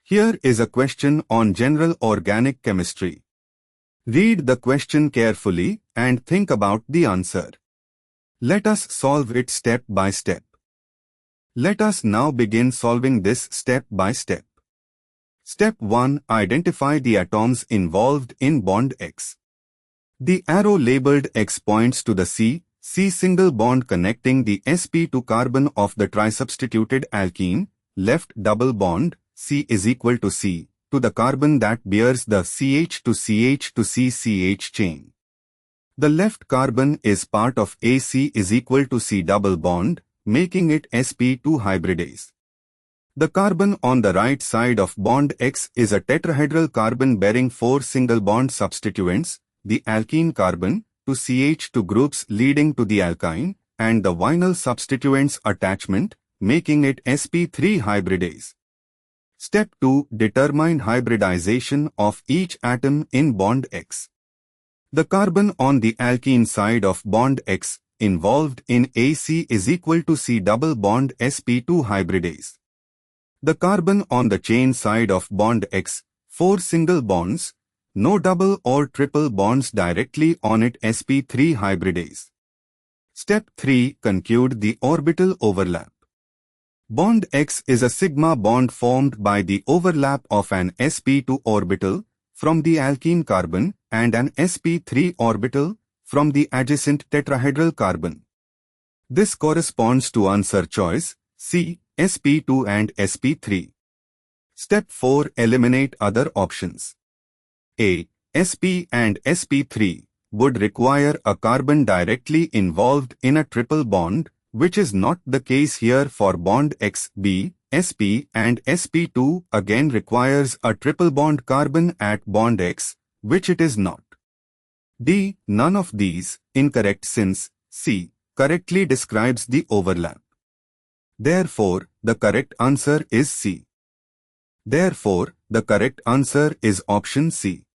Here is a question on general organic chemistry. Read the question carefully and think about the answer. Let us solve it step by step. Let us now begin solving this step by step. Step 1. Identify the atoms involved in bond X. The arrow labeled X points to the C single bond connecting the sp2 carbon of the trisubstituted alkene, left double bond, C is equal to C, to the carbon that bears the CH to CH to CCH chain. The left carbon is part of AC is equal to C double bond, making it sp2 hybridase. The carbon on the right side of bond X is a tetrahedral carbon bearing 4 single bond substituents, the alkene carbon, to CH2 groups leading to the alkyne, and the vinyl substituents attachment, making it sp3 hybridase. Step 2. Determine hybridization of each atom in bond X. The carbon on the alkene side of bond X involved in AC is equal to C double bond sp2 hybridase. The carbon on the chain side of bond X, 4 single bonds, no double or triple bonds directly on it sp3 hybridase. Step 3. Conclude the orbital overlap. Bond X is a sigma bond formed by the overlap of an sp2 orbital from the alkene carbon and an sp3 orbital from the adjacent tetrahedral carbon. This corresponds to answer choice C, sp2 and sp3. Step 4. Eliminate other options. A. Sp and sp3 would require a carbon directly involved in a triple bond, which is not the case here for bond X. B. Sp and sp2 again requires a triple bond carbon at bond X, which it is not. D. None of these, incorrect since C correctly describes the overlap. Therefore, the correct answer is C. Therefore, the correct answer is option C.